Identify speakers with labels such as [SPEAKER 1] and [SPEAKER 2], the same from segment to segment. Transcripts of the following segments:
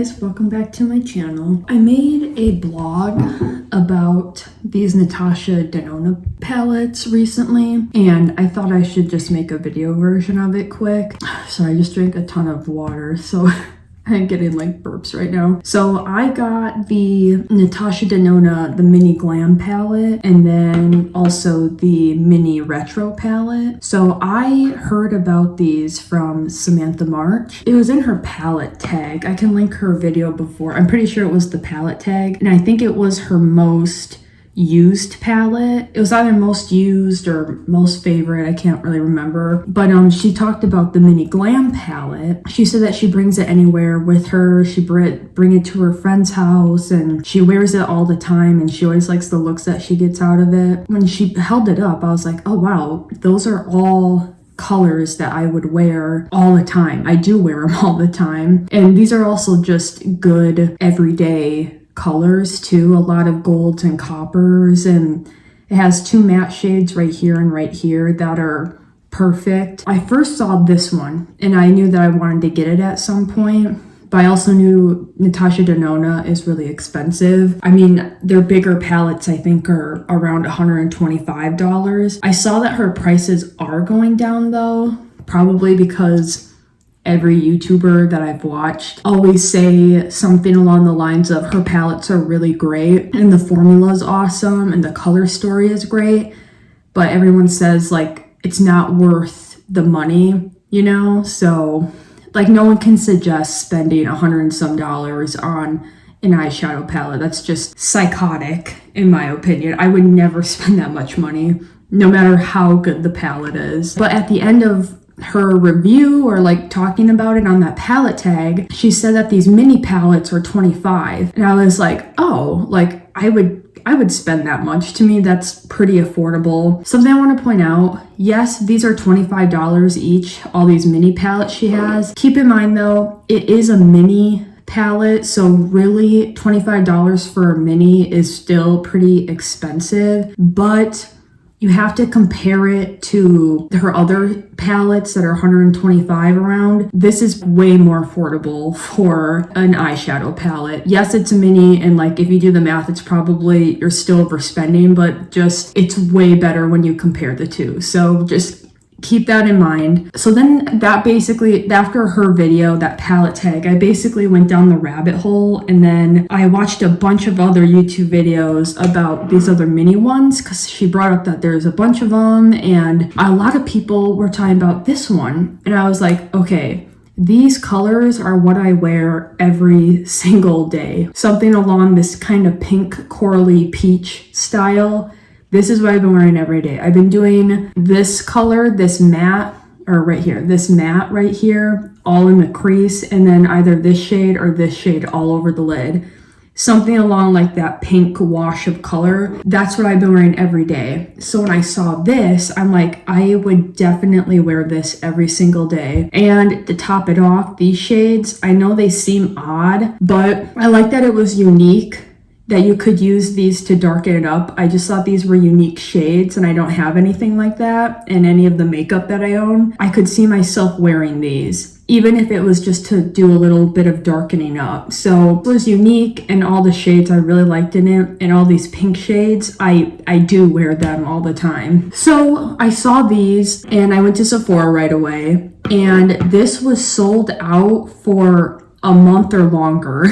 [SPEAKER 1] guys, welcome back to my channel. I made a blog about these Natasha Denona palettes recently, and I thought I should just make a video version of it quick. Sorry, I just drank a ton of water, so I'm getting like burps right now. So I got the Natasha Denona, the mini Glam palette, and then also the mini retro palette. So I heard about these from Samantha March. It was in her palette tag. I can link her video before. I'm pretty sure it was the palette tag, and I think it was her most used palette. It was either most used or most favorite, I can't really remember, but she talked about the mini Glam palette. She said that she brings it anywhere with her. She bring it to her friend's house and she wears it all the time, and she always likes the looks that she gets out of it. When she held it up, I was like, oh wow, those are all colors that I would wear all the time. I do wear them all the time, and these are also just good everyday colors too. A lot of golds and coppers, and it has two matte shades right here and right here that are perfect. I first saw this one and I knew that I wanted to get it at some point, but I also knew Natasha Denona is really expensive. I mean, their bigger palettes I think are around $125. I saw that her prices are going down though, probably because every YouTuber that I've watched always say something along the lines of her palettes are really great and the formula is awesome and the color story is great, but everyone says like it's not worth the money, you know? So like no one can suggest spending $100 and some on an eyeshadow palette. That's just psychotic in my opinion. I would never spend that much money no matter how good the palette is. But at the end of her review, or like talking about it on that palette tag, she said that these mini palettes are $25, and I was like, oh, like I would spend that much. To me, that's pretty affordable. Something I want to point out, yes, these are $25 each, all these mini palettes she has. Keep in mind though, it is a mini palette, so really $25 for a mini is still pretty expensive, but you have to compare it to her other palettes that are $125 around. This is way more affordable for an eyeshadow palette. Yes, it's a mini, and like if you do the math, it's probably you're still overspending, but just it's way better when you compare the two. So just keep that in mind. So then that basically, after her video, that palette tag, I basically went down the rabbit hole, and then I watched a bunch of other YouTube videos about these other mini ones because she brought up that there's a bunch of them, and a lot of people were talking about this one, and I was like, okay, these colors are what I wear every single day. Something along this kind of pink corally peach style. This is what I've been wearing every day. I've been doing this color, this matte, or right here, this matte right here, all in the crease, and then either this shade or this shade all over the lid. Something along like that pink wash of color. That's what I've been wearing every day. So when I saw this, I'm like, I would definitely wear this every single day. And to top it off, these shades, I know they seem odd, but I like that it was unique, that you could use these to darken it up. I just thought these were unique shades, and I don't have anything like that in any of the makeup that I own. I could see myself wearing these, even if it was just to do a little bit of darkening up. So it was unique, and all the shades I really liked in it, and all these pink shades, I do wear them all the time. So I saw these, and I went to Sephora right away, and this was sold out for a month or longer.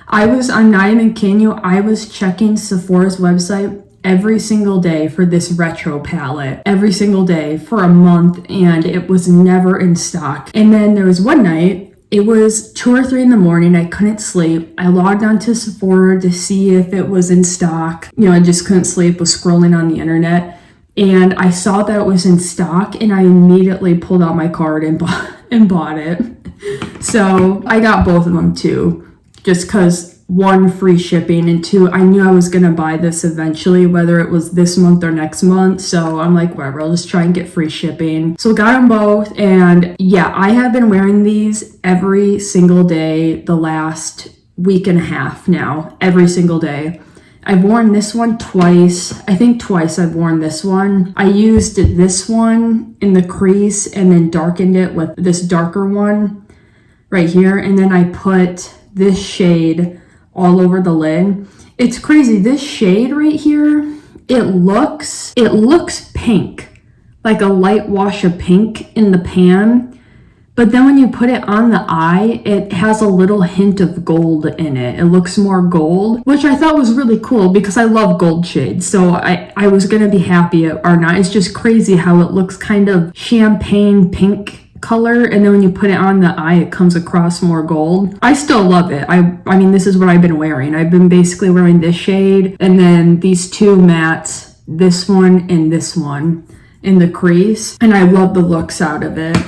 [SPEAKER 1] I'm not even kidding you, I was checking Sephora's website every single day for this retro palette, every single day for a month, and it was never in stock. And then there was one night, it was 2 or 3 in the morning, I couldn't sleep. I logged onto Sephora to see if it was in stock. You know, I just couldn't sleep, was scrolling on the internet, and I saw that it was in stock, and I immediately pulled out my card and bought it. So I got both of them too. Just because, 1, free shipping, and 2, I knew I was going to buy this eventually, whether it was this month or next month. So I'm like, whatever, I'll just try and get free shipping. So got them both, and yeah, I have been wearing these every single day the last week and a half now, every single day. I've worn this one twice. I think twice I've worn this one. I used this one in the crease and then darkened it with this darker one right here. And then I put this shade all over the lid. It's crazy. This shade right here, it looks pink, like a light wash of pink in the pan. But then when you put it on the eye, it has a little hint of gold in it. It looks more gold, which I thought was really cool because I love gold shades. So I was going to be happy or not. It's just crazy how it looks kind of champagne pink color, and then when you put it on the eye, it comes across more gold. I still love it. I mean, this is what I've been wearing. I've been basically wearing this shade and then these two mattes, this one and this one in the crease, and I love the looks out of it.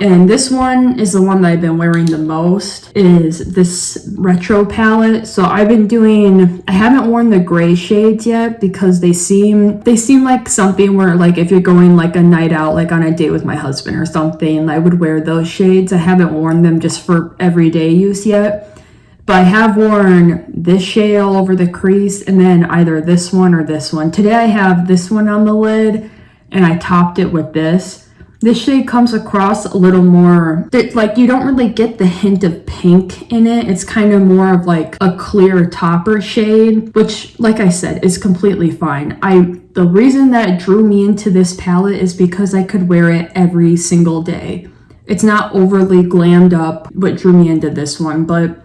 [SPEAKER 1] And this one is the one that I've been wearing the most, is this retro palette. So I haven't worn the gray shades yet because they seem like something where, like, if you're going like a night out, like on a date with my husband or something, I would wear those shades. I haven't worn them just for everyday use yet. But I have worn this shade all over the crease, and then either this one or this one. Today I have this one on the lid, and I topped it with this. This shade comes across a little more, like, you don't really get the hint of pink in it. It's kind of more of like a clear topper shade, which, like I said, is completely fine. The reason that drew me into this palette is because I could wear it every single day. It's not overly glammed up, what drew me into this one. But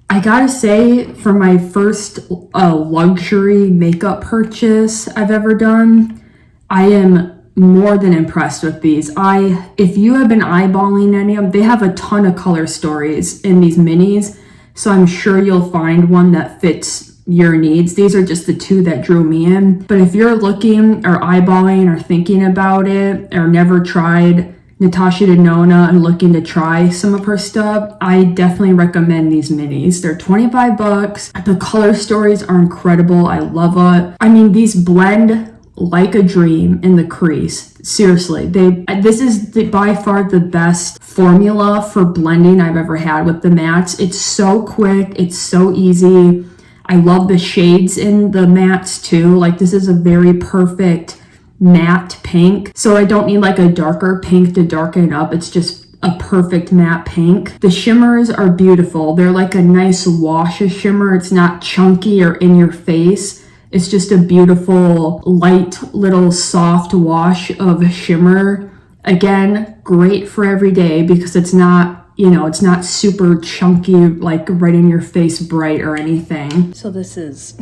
[SPEAKER 1] I gotta say, for my first luxury makeup purchase I've ever done, I am more than impressed with these. If you have been eyeballing any of them, they have a ton of color stories in these minis, so I'm sure you'll find one that fits your needs. These are just the two that drew me in. But if you're looking or eyeballing or thinking about it or never tried Natasha Denona and looking to try some of her stuff, I definitely recommend these minis. They're 25 bucks. The color stories are incredible. I love it. I mean, these blend like a dream in the crease. Seriously, this is by far the best formula for blending I've ever had with the mattes. It's so quick, it's so easy. I love the shades in the mattes too. Like, this is a very perfect matte pink, so I don't need like a darker pink to darken it up. It's just a perfect matte pink. The shimmers are beautiful. They're like a nice wash of shimmer. It's not chunky or in your face. It's just a beautiful, light, little soft wash of shimmer. Again, great for every day because it's not, it's not super chunky, like right in your face bright or anything. So this is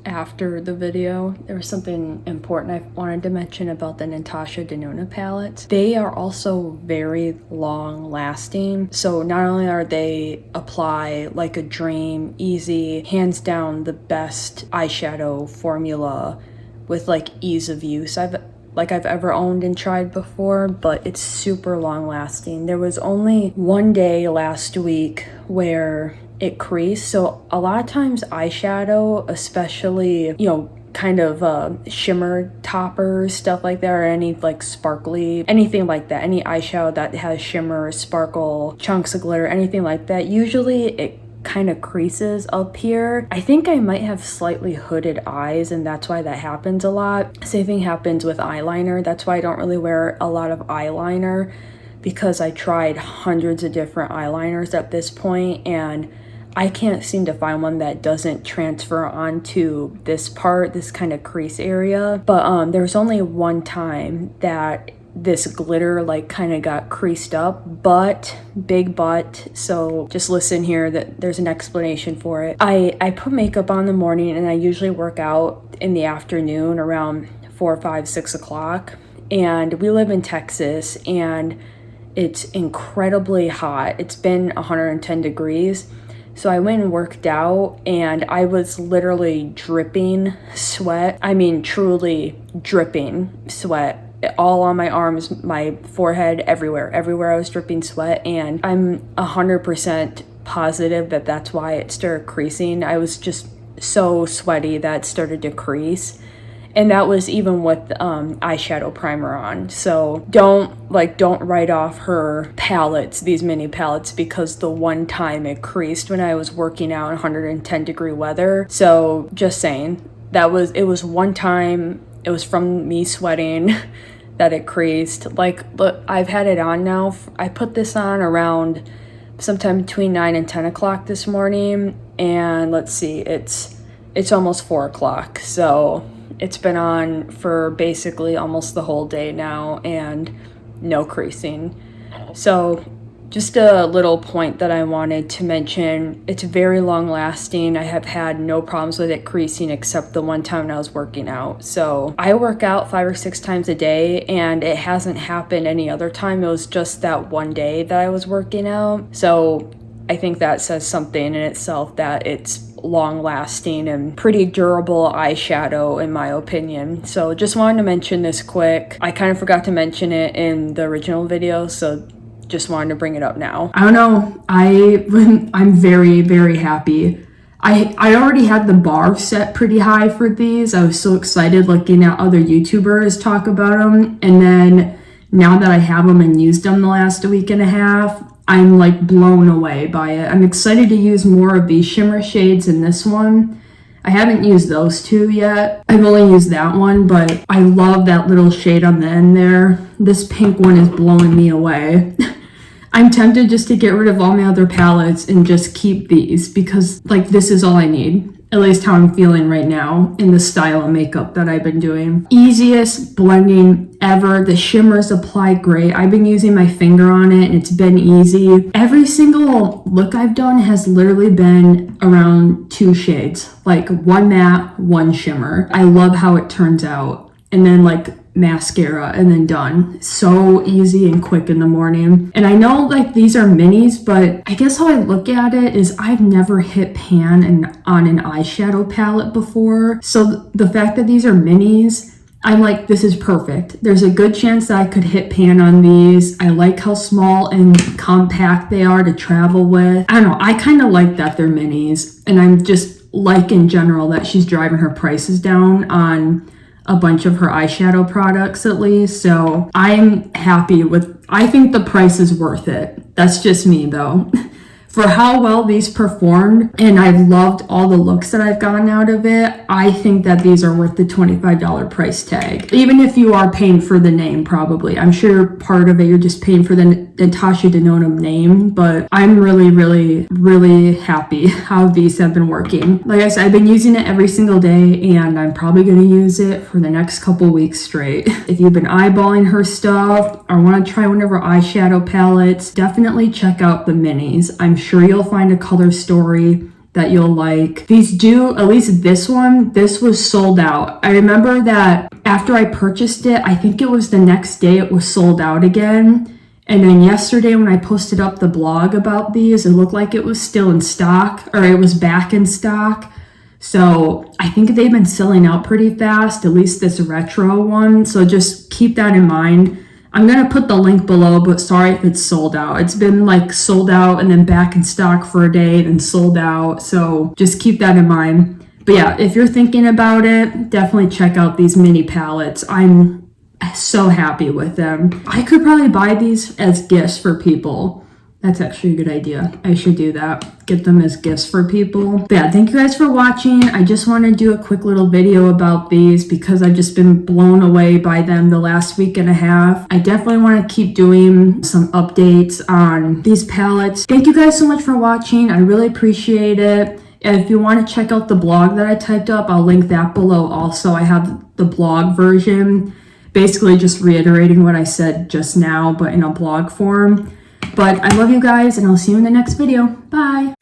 [SPEAKER 1] after the video. There was something important I wanted to mention about the Natasha Denona palettes. They are also very long lasting. So not only are they apply like a dream, easy, hands down the best eyeshadow formula with like ease of use I've ever owned and tried before, but it's super long lasting. There was only one day last week where it creased. So a lot of times eyeshadow, especially, kind of shimmer toppers, stuff like that, or any like sparkly, anything like that, any eyeshadow that has shimmer, sparkle, chunks of glitter, anything like that, usually it kind of creases up here. I think I might have slightly hooded eyes, and that's why that happens a lot. Same thing happens with eyeliner. That's why I don't really wear a lot of eyeliner, because I tried hundreds of different eyeliners at this point, and I can't seem to find one that doesn't transfer onto this part, this kind of crease area. But there was only one time that this glitter like kind of got creased up, but big but, so just listen here, that there's an explanation for it. I put makeup on in the morning, and I usually work out in the afternoon around 4, 5, 6 o'clock. And we live in Texas, and it's incredibly hot. It's been 110 degrees. So I went and worked out, and I was literally dripping sweat. I mean, truly dripping sweat, all on my arms, my forehead, everywhere I was dripping sweat. And I'm 100% positive that that's why it started creasing. I was just so sweaty that it started to crease. And that was even with eyeshadow primer on. So don't write off her palettes, these mini palettes, because the one time it creased when I was working out in 110 degree weather. So just saying, it was one time, it was from me sweating that it creased. Like, look, I've had it on now. I put this on around sometime between 9 and 10 o'clock this morning, and let's see, it's almost 4 o'clock, so it's been on for basically almost the whole day now, and no creasing. So just a little point that I wanted to mention, it's very long lasting. I have had no problems with it creasing except the one time when I was working out. So I work out 5 or 6 times a day, and it hasn't happened any other time. It was just that one day that I was working out. So I think that says something in itself, that it's long lasting and pretty durable eyeshadow in my opinion. So just wanted to mention this quick. I kind of forgot to mention it in the original video, so just wanted to bring it up now. I don't know, I'm very, very happy. I already had the bar set pretty high for these. I was so excited looking at other YouTubers talk about them, and then now that I have them and used them the last week and a half, I'm like blown away by it. I'm excited to use more of these shimmer shades in this one. I haven't used those two yet. I've only used that one, but I love that little shade on the end there. This pink one is blowing me away. I'm tempted just to get rid of all my other palettes and just keep these, because like this is all I need. At least how I'm feeling right now in the style of makeup that I've been doing. Easiest blending ever. The shimmers apply great. I've been using my finger on it and it's been easy. Every single look I've done has literally been around 2 shades. Like 1 matte, 1 shimmer. I love how it turns out. And then like mascara and then done. So easy and quick in the morning. And I know like these are minis, but I guess how I look at it is I've never hit pan on an eyeshadow palette before. So the fact that these are minis, I'm like, this is perfect. There's a good chance that I could hit pan on these. I like how small and compact they are to travel with. I don't know, I kind of like that they're minis, and I'm just like in general that she's driving her prices down on a bunch of her eyeshadow products at least. So I'm happy with, I think the price is worth it. That's just me though. For how well these performed, and I've loved all the looks that I've gotten out of it, I think that these are worth the $25 price tag. Even if you are paying for the name, probably. I'm sure part of it you're just paying for the Natasha Denona name, but I'm really, really, really happy how these have been working. Like I said, I've been using it every single day, and I'm probably going to use it for the next couple weeks straight. If you've been eyeballing her stuff or want to try one of her eyeshadow palettes, definitely check out the minis. I'm sure you'll find a color story that you'll like. These do, at least this one, this was sold out. I remember that after I purchased it, I think it was the next day it was sold out again. And then yesterday when I posted up the blog about these, it looked like it was still in stock, or it was back in stock. So I think they've been selling out pretty fast, at least this retro one. So just keep that in mind. I'm going to put the link below, but sorry if it's sold out. It's been like sold out and then back in stock for a day, then sold out. So just keep that in mind. But yeah, if you're thinking about it, definitely check out these mini palettes. I'm so happy with them. I could probably buy these as gifts for people. That's actually a good idea. I should do that. Get them as gifts for people. But yeah, thank you guys for watching. I just want to do a quick little video about these because I've just been blown away by them the last week and a half. I definitely want to keep doing some updates on these palettes. Thank you guys so much for watching. I really appreciate it. And if you want to check out the blog that I typed up, I'll link that below also. I have the blog version, basically just reiterating what I said just now, but in a blog form. But I love you guys, and I'll see you in the next video. Bye!